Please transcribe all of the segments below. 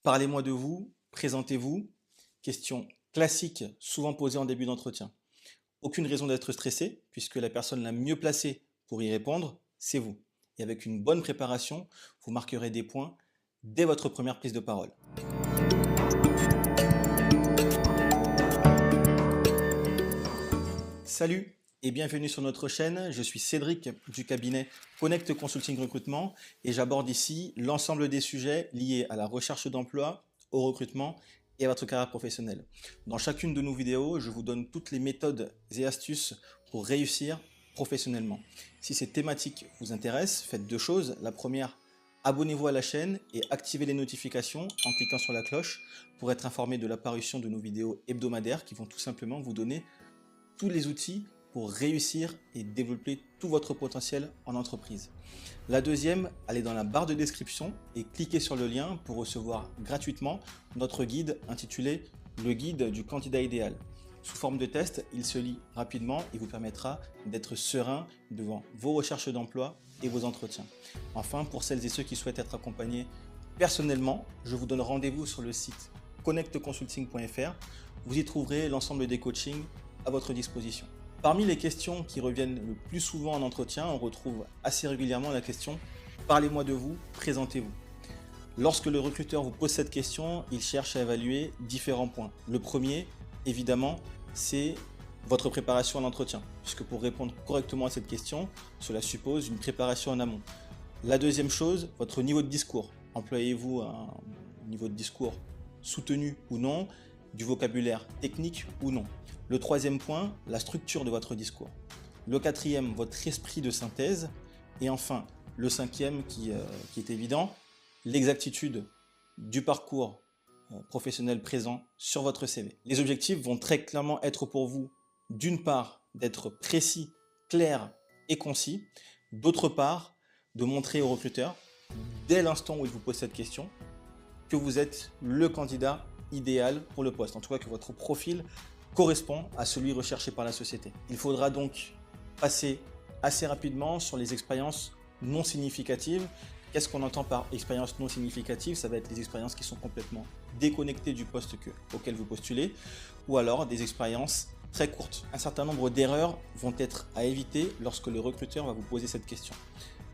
Parlez-moi de vous, présentez-vous. Question classique, souvent posée en début d'entretien. Aucune raison d'être stressé, puisque la personne la mieux placée pour y répondre, c'est vous. Et avec une bonne préparation, vous marquerez des points dès votre première prise de parole. Salut et bienvenue sur notre chaîne. Je suis Cédric du cabinet Connect Consulting Recrutement et j'aborde ici l'ensemble des sujets liés à la recherche d'emploi, au recrutement et à votre carrière professionnelle. Dans chacune de nos vidéos, je vous donne toutes les méthodes et astuces pour réussir professionnellement. Si ces thématiques vous intéressent, faites deux choses. La première, abonnez-vous à la chaîne et activez les notifications en cliquant sur la cloche pour être informé de l'apparition de nos vidéos hebdomadaires qui vont tout simplement vous donner tous les outils pour réussir et développer tout votre potentiel en entreprise. La deuxième, allez dans la barre de description et cliquez sur le lien pour recevoir gratuitement notre guide intitulé Le guide du candidat idéal. Sous forme de test, il se lit rapidement et vous permettra d'être serein devant vos recherches d'emploi et vos entretiens. Enfin, pour celles et ceux qui souhaitent être accompagnés personnellement, je vous donne rendez-vous sur le site connectconsulting.fr. Vous y trouverez l'ensemble des coachings à votre disposition. Parmi les questions qui reviennent le plus souvent en entretien, on retrouve assez régulièrement la question « Parlez-moi de vous, présentez-vous ». Lorsque le recruteur vous pose cette question, il cherche à évaluer différents points. Le premier, évidemment, c'est votre préparation à l'entretien, puisque pour répondre correctement à cette question, cela suppose une préparation en amont. La deuxième chose, votre niveau de discours. Employez-vous un niveau de discours soutenu ou non, du vocabulaire technique ou non. Le troisième point, la structure de votre discours. Le quatrième, votre esprit de synthèse. Et enfin, le cinquième qui est évident, l'exactitude du parcours professionnel présent sur votre CV. Les objectifs vont très clairement être pour vous, d'une part, d'être précis, clair et concis. D'autre part, de montrer au recruteur, dès l'instant où il vous pose cette question, que vous êtes le candidat idéal pour le poste. En tout cas, que votre profil correspond à celui recherché par la société. Il faudra donc passer assez rapidement sur les expériences non significatives. Qu'est-ce qu'on entend par expérience non significative? Ça va être les expériences qui sont complètement déconnectées du poste auquel vous postulez, ou alors des expériences très courtes. Un certain nombre d'erreurs vont être à éviter lorsque le recruteur va vous poser cette question.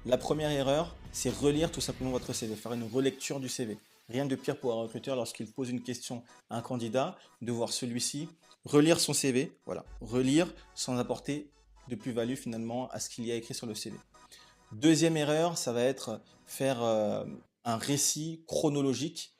La première erreur, c'est relire tout simplement votre CV, faire une relecture du CV. Rien de pire pour un recruteur lorsqu'il pose une question à un candidat, de voir celui-ci relire son CV, voilà, relire sans apporter de plus-value finalement à ce qu'il y a écrit sur le CV. Deuxième erreur, ça va être faire un récit chronologique